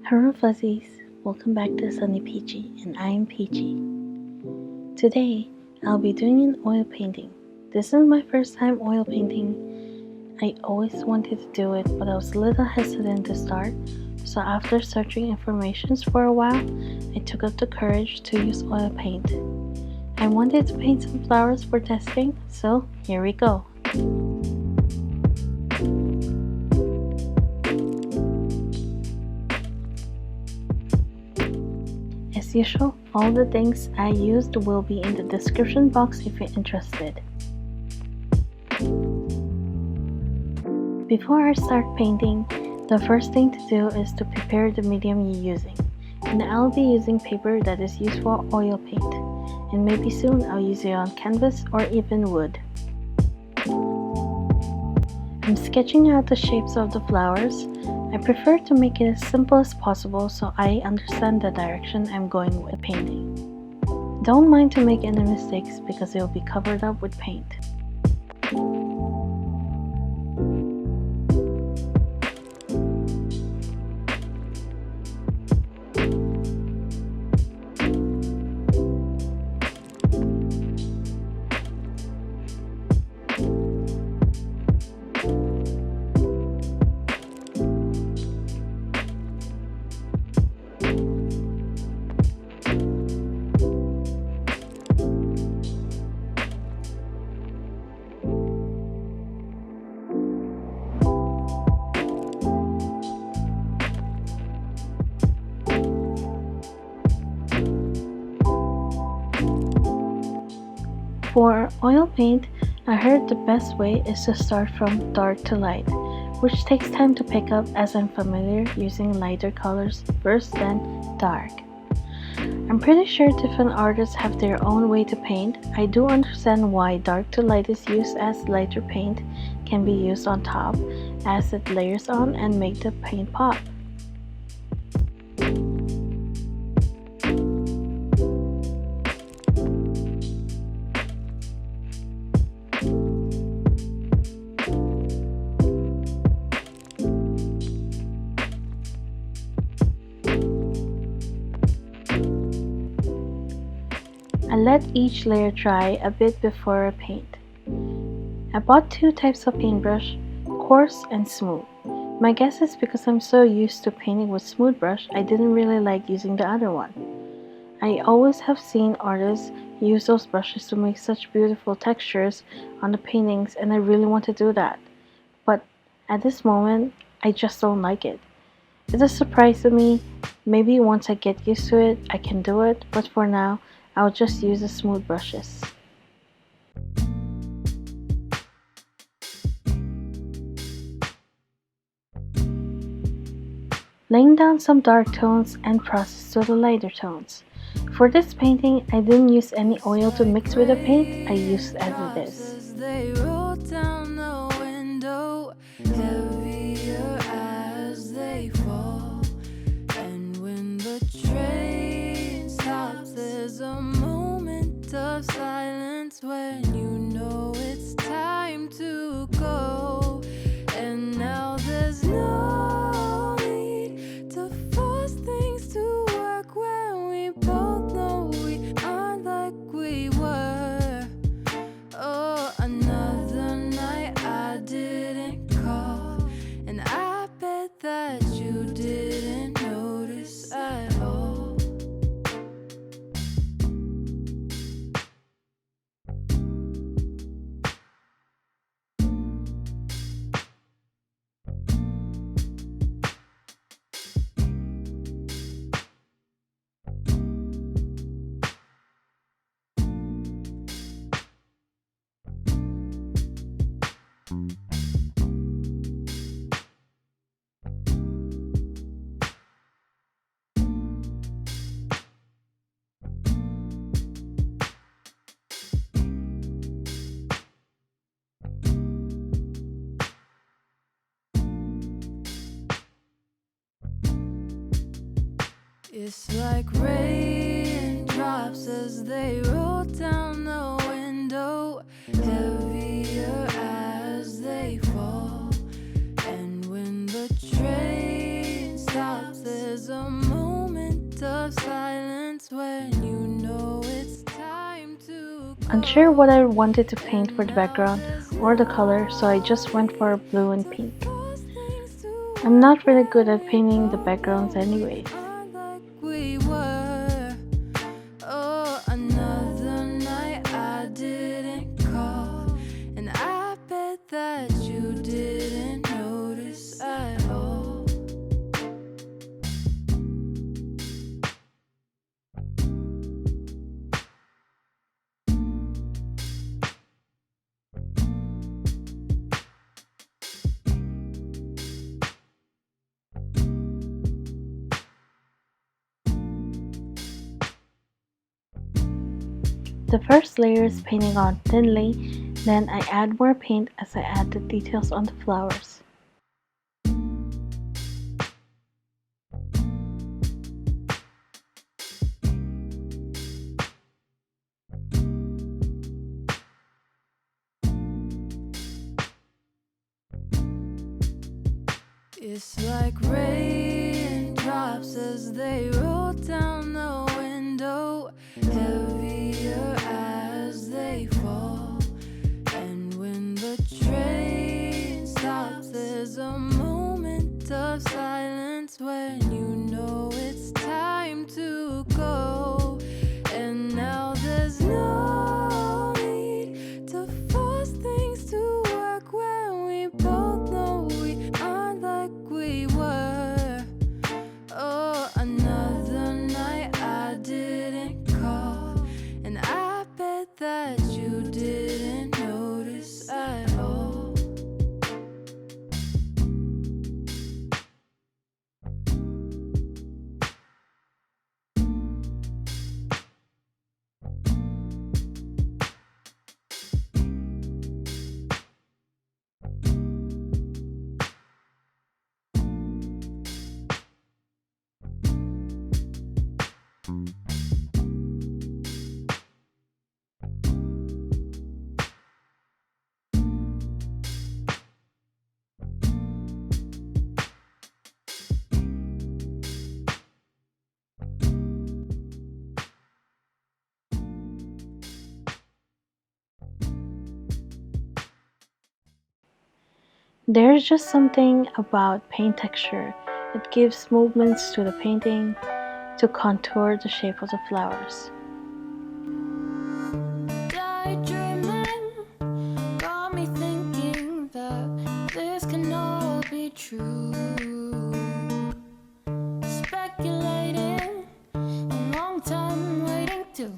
Herrow Fuzzies, welcome back to Sunny Peachy, and I am Peachy. Today, I'll be doing an oil painting. This is my first time oil painting. I always wanted to do it, but I was a little hesitant to start, so after searching information for a while, I took up the courage to use oil paint. I wanted to paint some flowers for testing, so here we go. As usual, all the things I used will be in the description box if you're interested. Before I start painting, the first thing to do is to prepare the medium you're using. And I'll be using paper that is used for oil paint. And maybe soon I'll use it on canvas or even wood. I'm sketching out the shapes of the flowers. I prefer to make it as simple as possible so I understand the direction I'm going with painting. Don't mind to make any mistakes because it will be covered up with paint. For oil paint, I heard the best way is to start from dark to light, which takes time to pick up as I'm familiar using lighter colors first then dark. I'm pretty sure different artists have their own way to paint. I do understand why dark to light is used as lighter paint can be used on top as it layers on and make the paint pop. I let each layer dry a bit before I paint. I bought two types of paintbrush, coarse and smooth. My guess is because I'm so used to painting with smooth brush, I didn't really like using the other one. I always have seen artists use those brushes to make such beautiful textures on the paintings and I really want to do that. But at this moment, I just don't like it. It's a surprise to me. Maybe once I get used to it, I can do it, but for now, I'll just use the smooth brushes. Laying down some dark tones and process to the lighter tones. For this painting, I didn't use any oil to mix with the paint, I used as it is. They roll down the window, heavier as they fall. And when the train stops, there's a moment of silence when you know it's time to go. And now there's no need to force things to work when we both know we aren't like we were. Oh, another night I didn't call, and I bet that you didn't notice at all. It's like raindrops as they roll down the window, heavier as they fall. And when the train stops, there's a Unsure what I wanted to paint for the background or the color, so I just went for blue and pink. I'm not really good at painting the backgrounds anyways. We were. Oh, another night I didn't call, and I bet that you didn't notice at all. The first layer is painting on thinly, then I add more paint as I add the details on the flowers. It's like raindrops as they roll down the window, heavier as they fall. And when the train stops, there's a moment of silence when you know it's time to go. And now there's no need to force things to work when we both know we aren't like we were. Oh, another night I didn't call, and I bet that you didn't notice at all. There's just something about paint texture. It gives movements to the painting to contour the shape of the flowers. Daydreaming got me thinking that this can all be true. Speculating, a long time waiting to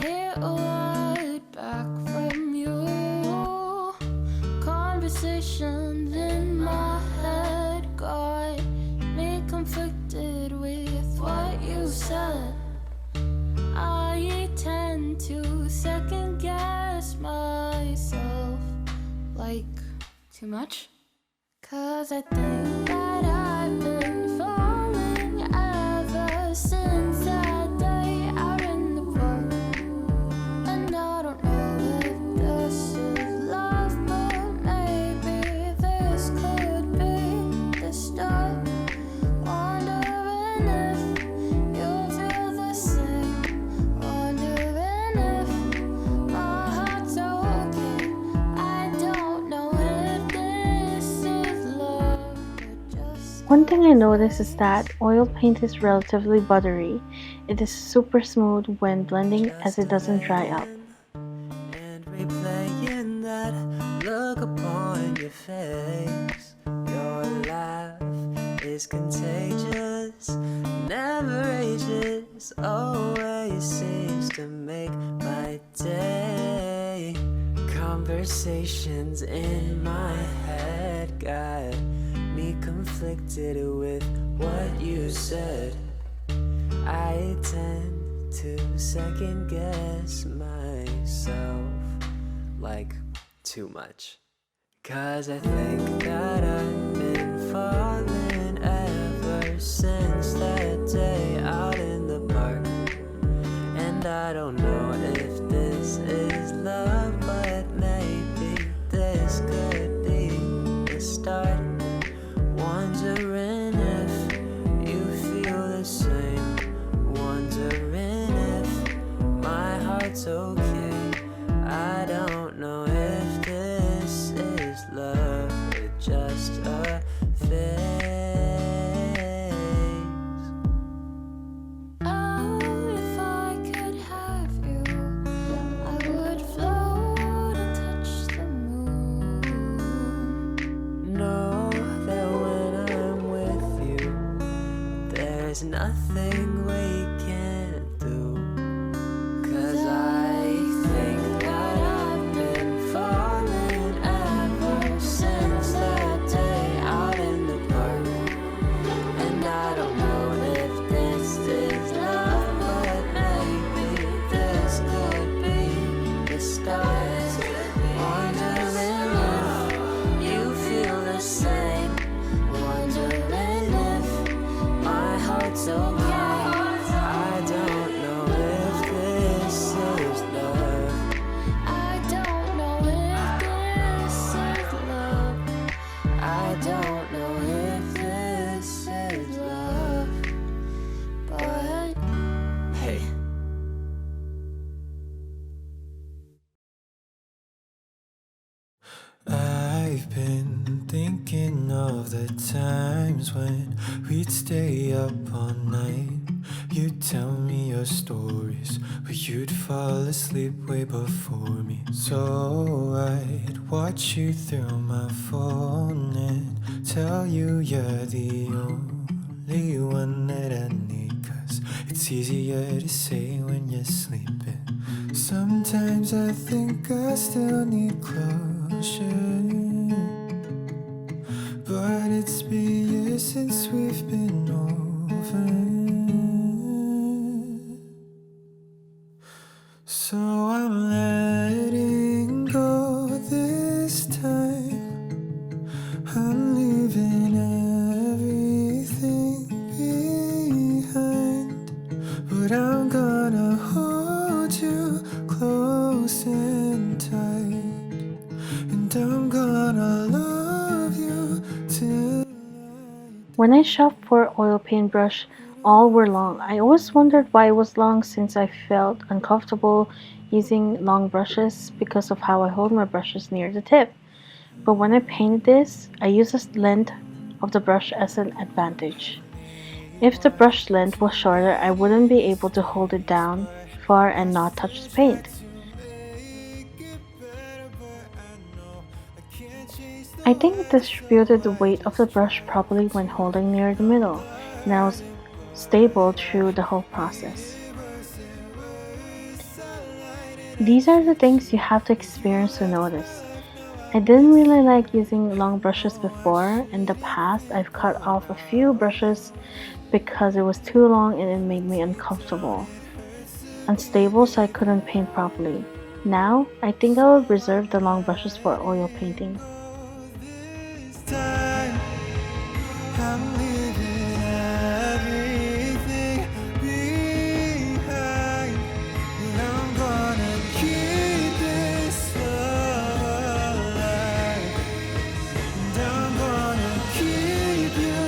hear a word back from you. Conversations in my head got me conflicted with what you said. I tend to second guess myself, like, too much? 'Cause I think that I've been falling ever since that day out in the park. And I don't know if this is love, but maybe this could be the start. Wondering if you feel the same. Wondering if my heart's okay. I don't know if this is love or just. One thing I noticed is that oil paint is relatively buttery. It is super smooth when blending as it doesn't dry up. And replaying that look upon your face. Your laugh is contagious, never ages, always seems to make my day. Conversations in my head got me conflicted with what you said. I tend to second guess myself, like, too much. 'Cause I think that I've been falling ever since that day out in the park. And I don't know if this is love, but maybe this could be the start. Wondering if you feel the same. Wondering if my heart's okay. there's nothing we can't do. 'Cause I think that I've been falling ever since that day out in the park. And I don't know if this is love, but maybe this could be the start. Wondering if you feel the same. Wondering if my heart's okay. I don't know if this is love. I don't know if this is love. I don't know if this is love. But hey. I've been thinking of the times when we'd stay up all night. You'd tell me your stories, but you'd fall asleep way before me. So I'd watch you through my phone and tell you you're the only one that I need. 'Cause it's easier to say when you're sleeping. Sometimes I think I still need closure, but it's been years since we've been over. So I'm letting go this time. I'm leaving everything behind, but I'm gonna hold you close and tight, and I'm gonna love you till When I shopped for oil paintbrush, all were long. I always wondered why it was long since I felt uncomfortable using long brushes because of how I hold my brushes near the tip. But when I painted this, I used the length of the brush as an advantage. If the brush length was shorter, I wouldn't be able to hold it down far and not touch the paint. I think I distributed the weight of the brush properly when holding near the middle, and I was stable through the whole process. These are the things you have to experience to notice. I didn't really like using long brushes before. In the past, I've cut off a few brushes because it was too long and it made me uncomfortable, unstable, so I couldn't paint properly. Now, I think I will reserve the long brushes for oil painting. time. I'm leaving everything behind, and I'm gonna keep this love alive, and I'm gonna keep you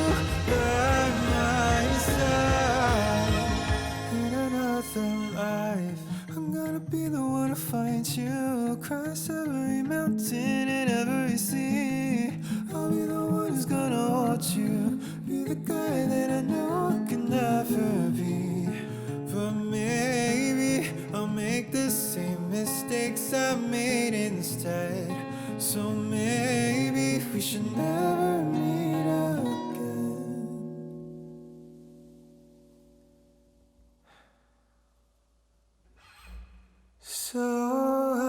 by my side in another life. I'm gonna be the one to find you across every mountain and every sea. I'll be the one who's gonna hold you, be the guy that I know I can never be. But maybe I'll make the same mistakes I made instead. So maybe we should never meet again. So I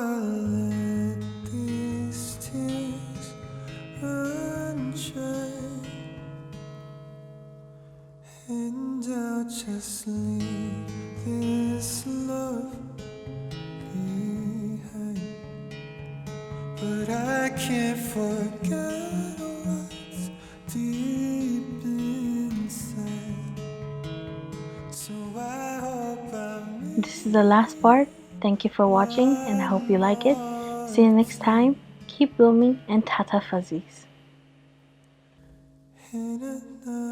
let these tears run dry, and I'll just leave this love behind. But I can't forget what's deep inside. So I hope I'm This is the last part. Thank you for watching and I hope you like it. See you next time. Keep blooming and Tata Fuzzies. in another